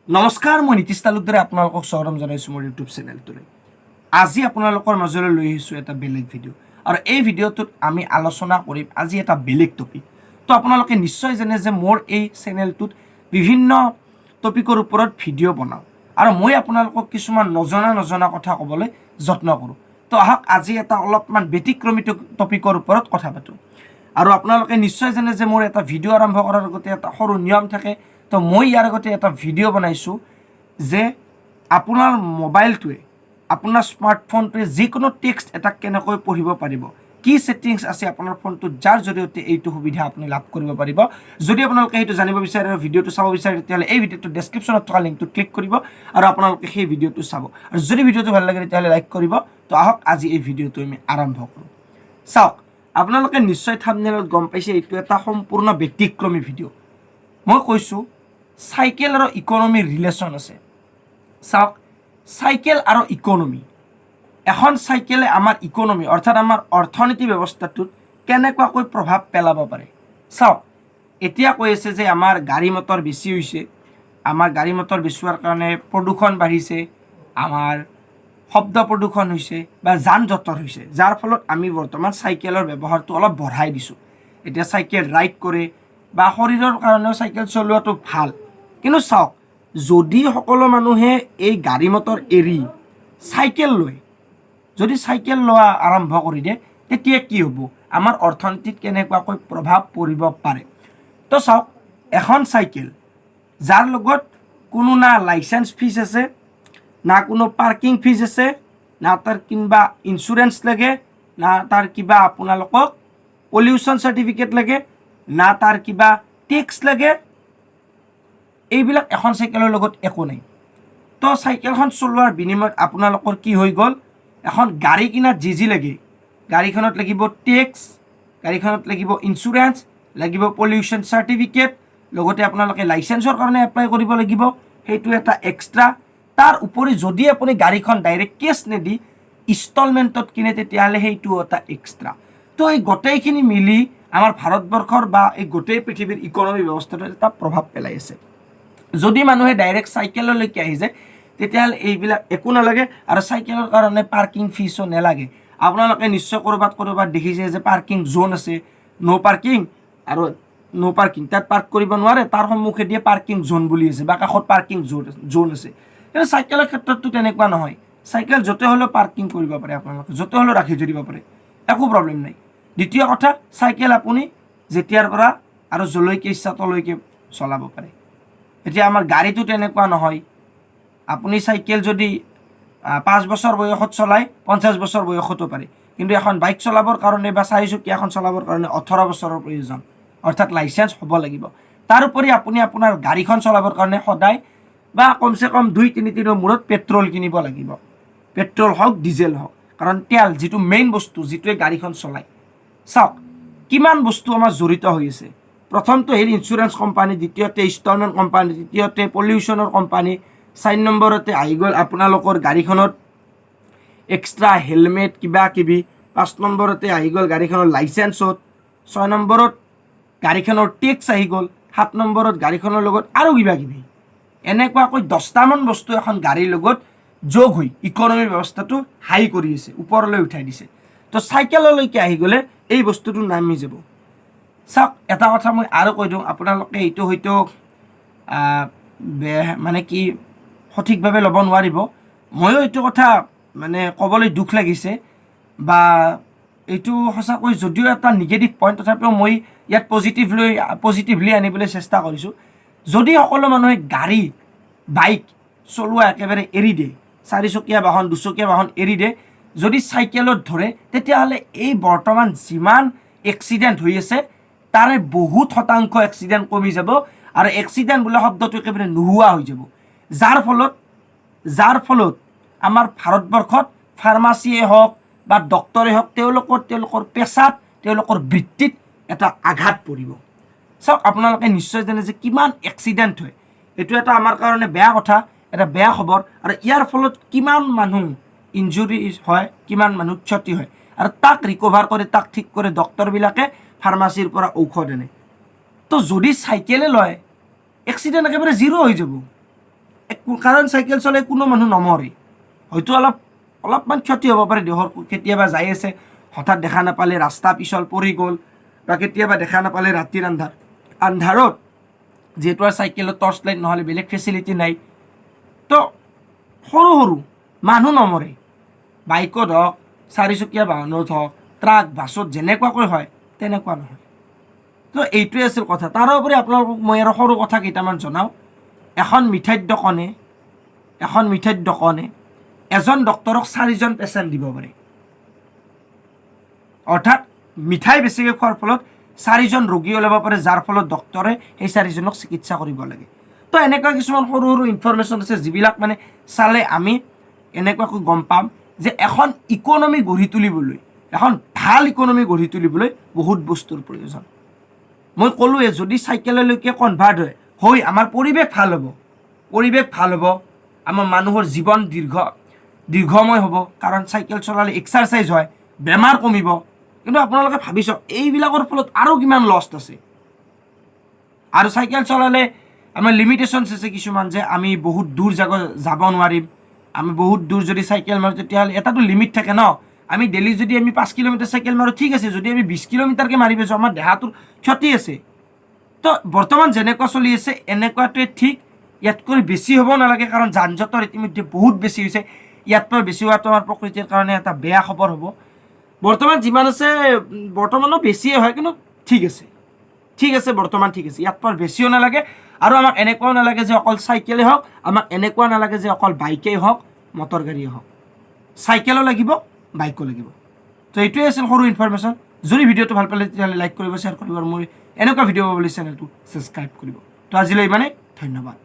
নমস্কাৰ, মই নীতিশ তালুকদাৰে আপোনালোকক স্বাগতম জনাইছোঁ মোৰ ইউটিউব চেনেলটোলৈ। আজি আপোনালোকৰ মাজলৈ লৈ আহিছোঁ এটা বেলেগ ভিডিঅ', আৰু এই ভিডিঅ'টোত আমি আলোচনা কৰিম আজি এটা বেলেগ টপিক। তো আপোনালোকে নিশ্চয় জানে যে মোৰ এই চেনেলটোত বিভিন্ন টপিকৰ ওপৰত ভিডিঅ' বনাওঁ, আৰু মই আপোনালোকক কিছুমান নজনা কথা ক'বলৈ যত্ন কৰোঁ। তো আহক আজি এটা অলপমান ব্যতিক্ৰমী টপিকৰ ওপৰত কথা পাতোঁ। আৰু আপোনালোকে নিশ্চয় জানে যে মোৰ এটা ভিডিঅ' আৰম্ভ কৰাৰ আগতে এটা সৰু নিয়ম থাকে। তো মই ইয়াৰ আগতে এটা ভিডিঅ' বনাইছোঁ যে আপোনাৰ মোবাইলটোৱে, আপোনাৰ স্মাৰ্টফোনটোৱে যিকোনো টেক্সট এটা কেনেকৈ পঢ়িব পাৰিব, কি ছেটিংছ আছে আপোনাৰ ফোনটোত যাৰ জৰিয়তে এইটো সুবিধা আপুনি লাভ কৰিব পাৰিব। যদি আপোনালোকে সেইটো জানিব বিচাৰে আৰু ভিডিঅ'টো চাব বিচাৰে, তেতিয়াহ'লে এই ভিডিঅ'টো ডেছক্ৰিপশ্যনত থকা লিংকটো ক্লিক কৰিব আৰু আপোনালোকে সেই ভিডিঅ'টো চাব। আৰু যদি ভিডিঅ'টো ভাল লাগে তেতিয়াহ'লে লাইক কৰিব। তো আহক আজি এই ভিডিঅ'টো আমি আৰম্ভ কৰোঁ। চাওক, আপোনালোকে নিশ্চয় থাম্বনেইলত গম পাইছে এইটো এটা সম্পূৰ্ণ ব্যতিক্ৰমী ভিডিঅ'। মই কৈছোঁ চাইকেল আৰু ইকনমিৰ ৰিলেশ্যন আছে। চাওক, চাইকেল আৰু ইকনমি, এখন চাইকেলে আমাৰ ইকনমি অৰ্থাৎ আমাৰ অৰ্থনীতি ব্যৱস্থাটোত কেনেকুৱাকৈ প্ৰভাৱ পেলাব পাৰে। চাওক, এতিয়া কৈ আছে যে আমাৰ গাড়ী মটৰ বেছি হৈছে, আমাৰ গাড়ী মটৰ বেছি হোৱাৰ কাৰণে প্ৰদূষণ বাঢ়িছে, আমাৰ শব্দ প্ৰদূষণ হৈছে বা যান জঁটৰ হৈছে, যাৰ ফলত আমি বৰ্তমান চাইকেলৰ ব্যৱহাৰটো অলপ বঢ়াই দিছোঁ। এতিয়া চাইকেল ৰাইড কৰে বা শৰীৰৰ কাৰণেও চাইকেল চলোৱাটো ভাল। কিন্তু চাওক, যদি সকলো মানুহে এই গাড়ী মটৰ এৰি চাইকেল লয়, যদি চাইকেল লোৱা আৰম্ভ কৰি দিয়ে, তেতিয়া কি হ'ব, আমাৰ অৰ্থনীতিত কেনেকুৱাকৈ প্ৰভাৱ পৰিব পাৰে। তো চাওক, এখন চাইকেল যাৰ লগত কোনো না লাইচেঞ্চ ফিজ আছে, না কোনো পাৰ্কিং ফিজ আছে, না তাৰ কিবা ইঞ্চুৰেঞ্চ লাগে, না তাৰ কিবা আপোনালোকক পলিউশ্যন চাৰ্টিফিকেট লাগে, না তাৰ কিবা টেক্স লাগে, এইবিলাক এখন চাইকেলৰ লগত একো নাই। তো চাইকেলখন চলোৱাৰ বিনিময়ত আপোনালোকৰ কি হৈ গ'ল, এখন গাড়ী কিনাত যি লাগে, গাড়ীখনত লাগিব টেক্স, গাড়ীখনত লাগিব ইঞ্চুৰেঞ্চ, লাগিব পলিউশ্যন চাৰ্টিফিকেট, লগতে আপোনালোকে লাইচেঞ্চৰ কাৰণে এপ্লাই কৰিব লাগিব, সেইটো এটা এক্সট্ৰা। তাৰ উপৰি যদি আপুনি গাড়ীখন ডাইৰেক্ট কেছ নেদি ইনষ্টলমেণ্টত কিনে, তেতিয়াহ'লে সেইটো এটা এক্সট্ৰা। তো এই গোটেইখিনি মিলি আমাৰ ভাৰতবৰ্ষৰ বা এই গোটেই পৃথিৱীৰ ইকনমি ব্যৱস্থাটোত এটা প্ৰভাৱ পেলাই আছে। যদি মানুহে ডাইৰেক্ট চাইকেললৈকে আহি যায়, তেতিয়াহ'লে এইবিলাক একো নালাগে, আৰু চাইকেলৰ কাৰণে পাৰ্কিং ফিজো নালাগে। আপোনালোকে নিশ্চয় ক'ৰবাত দেখিছে যে পাৰ্কিং জ'ন আছে, ন' পাৰ্কিং আৰু ন' পাৰ্কিং, তাত পাৰ্ক কৰিব নোৱাৰে, তাৰ সন্মুখেদিয়ে পাৰ্কিং জ'ন বুলি আছে বা কাষত পাৰ্কিং জ'ন আছে। কিন্তু চাইকেলৰ ক্ষেত্ৰততো তেনেকুৱা নহয়। চাইকেল য'তে হ'লেও পাৰ্কিং কৰিব পাৰে, আপোনালোকে য'তে হ'লেও ৰাখি থৈ দিব পাৰে, একো প্ৰব্লেম নাই। দ্বিতীয় কথা, চাইকেল আপুনি যেতিয়াৰ পৰা আৰু যলৈকে ইচ্ছা তলৈকে চলাব পাৰে। এতিয়া আমাৰ গাড়ীটো তেনেকুৱা নহয়। আপুনি চাইকেল যদি 5 বছৰ বয়সত চলাই 50 বছৰ বয়সতো পাৰে, কিন্তু এখন বাইক চলাবৰ কাৰণে বা চাৰিচকীয়া এখন চলাবৰ কাৰণে 18 বছৰৰ প্ৰয়োজন, অৰ্থাৎ লাইচেঞ্চ হ'ব লাগিব। তাৰোপৰি আপুনি আপোনাৰ গাড়ীখন চলাবৰ কাৰণে সদায় বা কমচে কম 2-3 দিনৰ মূৰত পেট্ৰল কিনিব লাগিব, পেট্ৰল হওক ডিজেল হওক, কাৰণ তেল যিটো মেইন বস্তু, যিটোৱে গাড়ীখন চলায়। চাওক, কিমান বস্তু আমাৰ জড়িত হৈ আছে। প্ৰথমটো হ'ল ইঞ্চুৰেঞ্চ কোম্পানী, দ্বিতীয়তে ইনষ্টলমেণ্ট কোম্পানী, তৃতীয়তে পলিউশ্যনৰ কোম্পানী, 4 নম্বৰতে আহি গ'ল আপোনালোকৰ গাড়ীখনত এক্সট্ৰা হেলমেট কিবা কিবি, 5 নম্বৰতে আহি গ'ল গাড়ীখনৰ লাইচেঞ্চত, 6 নম্বৰত গাড়ীখনৰ টেক্স আহি গ'ল, 7 নম্বৰত গাড়ীখনৰ লগত আৰু কিবা কিবি। এনেকুৱাকৈ 10টামান বস্তু এখন গাড়ীৰ লগত যোগ হৈ ইকনমি ব্যৱস্থাটো হাই কৰি আছে, ওপৰলৈ উঠাই দিছে। তো চাইকেললৈকে আহি গ'লে এই বস্তুটো নামি যাব। চাওক, এটা কথা মই আৰু কৈ দিওঁ, আপোনালোকে এইটো হয়তো মানে কি সঠিকভাৱে ল'ব নোৱাৰিব। ময়ো এইটো কথা মানে ক'বলৈ দুখ লাগিছে, বা এইটো সঁচাকৈ যদিও এটা নিগেটিভ পইণ্ট, তথাপিও মই ইয়াত পজিটিভলি আনিবলৈ চেষ্টা কৰিছোঁ। যদি সকলো মানুহে গাড়ী বাইক চলোৱা একেবাৰে এৰি দিয়ে, 4চকীয়া বাহন 2চকীয়া বাহন এৰি দিয়ে, যদি চাইকেলত ধৰে, তেতিয়াহ'লে এই বৰ্তমান যিমান এক্সিডেণ্ট হৈ আছে তাৰে বহুত শতাংশ এক্সিডেণ্ট কমি যাব, আৰু এক্সিডেণ্ট বোলা শব্দটো একেবাৰে নোহোৱা হৈ যাব। যাৰ ফলত আমাৰ ভাৰতবৰ্ষত ফাৰ্মাচীয়ে হওক বা ডক্তৰে হওক, তেওঁলোকৰ পেচাত, তেওঁলোকৰ বৃত্তিত এটা আঘাত পৰিব। চাওক, আপোনালোকে নিশ্চয় জানে যে কিমান এক্সিডেণ্ট হয়। এইটো এটা আমাৰ কাৰণে বেয়া কথা, এটা বেয়া খবৰ, আৰু ইয়াৰ ফলত কিমান মানুহ ইনজুৰি হয়, কিমান মানুহ ক্ষতি হয়, আৰু তাক ৰিকভাৰ কৰে, তাক ঠিক কৰে ডক্তৰবিলাকে ফাৰ্মাচীৰ পৰা ঔষধ আনে। তো যদি চাইকেলে লয়, এক্সিডেণ্ট একেবাৰে জিৰ' হৈ যাব। কাৰণ চাইকেল চলাই কোনো মানুহ নমৰে, হয়তো অলপমান ক্ষতি হ'ব পাৰে দেহৰ, কেতিয়াবা যাই আছে হঠাৎ দেখা নাপালে ৰাস্তা পিছল পৰি গ'ল, বা কেতিয়াবা দেখা নাপালে ৰাতিৰ আন্ধাৰত যিহেতু আৰু চাইকেলত টৰ্চ লাইট নহ'লে বেলেগ ফেচিলিটি নাই, তো সৰু মানুহ নমৰে। বাইকত হওক, চাৰিচকীয়া বাহনত হওক, ট্ৰাক বাছত যেনেকুৱাকৈ হয় তেনেকুৱা নহয়। তো এইটোৱে আছিল কথা। তাৰোপৰি আপোনালোকক মই আৰু সৰু কথা কেইটামান জনাওঁ। এখন মিঠাইৰ দোকানে এজন ডক্তৰক 4জন পেচেণ্ট দিব পাৰে। অৰ্থাৎ মিঠাই বেছিকৈ খোৱাৰ ফলত 4জন ৰোগী ওলাব পাৰে, যাৰ ফলত ডক্তৰে সেই 4জনক চিকিৎসা কৰিব লাগে। তো এনেকুৱা কিছুমান সৰু ইনফৰমেশ্যন আছে যিবিলাক মানে চালে আমি এনেকুৱাকৈ গম পাম যে এখন ইকনমি গঢ়ি তুলিবলৈ, এখন ভাল ইকনমি গঢ়ি তুলিবলৈ বহুত বস্তুৰ প্ৰয়োজন। মই ক'লোৱে যদি চাইকেললৈকে কনভাৰ্ট হয় আমাৰ পৰিৱেশ ভাল হ'ব, আমাৰ মানুহৰ জীৱন দীৰ্ঘময় হ'ব, কাৰণ চাইকেল চলালে এক্সাৰচাইজ হয়, বেমাৰ কমিব। কিন্তু আপোনালোকে ভাবি চাওক এইবিলাকৰ ফলত আৰু কিমান লষ্ট আছে। আৰু চাইকেল চলালে আমাৰ লিমিটেশ্যনছ আছে কিছুমান, যে আমি বহুত দূৰ যাব নোৱাৰিম। আমি বহুত দূৰ যদি চাইকেল মাৰোঁ তেতিয়াহ'লে এটাতো লিমিট থাকে ন। আমি ডেইলি যদি আমি 5 কিলোমিটাৰ চাইকেল মাৰোঁ ঠিক আছে, যদি আমি 20 কিলোমিটাৰকৈ মাৰিব যাওঁ আমাৰ দেহাটোৰ ক্ষতি আছে। তো বৰ্তমান যেনেকুৱা চলি আছে এনেকুৱাটোৱে ঠিক, ইয়াতকৈ বেছি হ'ব নালাগে, কাৰণ যান জঁটৰ ইতিমধ্যে বহুত বেছি হৈছে। ইয়াতকৈ বেছি হোৱাটো আমাৰ প্ৰকৃতিৰ কাৰণে এটা বেয়া খবৰ হ'ব। বৰ্তমান যিমান আছে বৰ্তমানো বেছিয়ে হয়, কিন্তু ঠিক আছে বৰ্তমান ঠিক আছে, ইয়াত পৰা বেছিও নালাগে। আৰু আমাক এনেকুৱাও নালাগে যে অকল চাইকেলেই হওক, আমাক এনেকুৱা নালাগে যে অকল বাইকেই হওক, মটৰ গাড়ীয়ে হওক, চাইকেলো লাগিব, বাইকো লাগিব। তো এইটোৱে আছিল সৰু ইনফৰমেশ্যন। যদি ভিডিঅ'টো ভাল পালে তেতিয়াহ'লে লাইক কৰিব, শ্বেয়াৰ কৰিব, আৰু মোৰ এনেকুৱা ভিডিঅ' পাবলৈ চেনেলটো ছাবস্ক্ৰাইব কৰিব। তো আজিলৈ ইমানেই, ধন্যবাদ।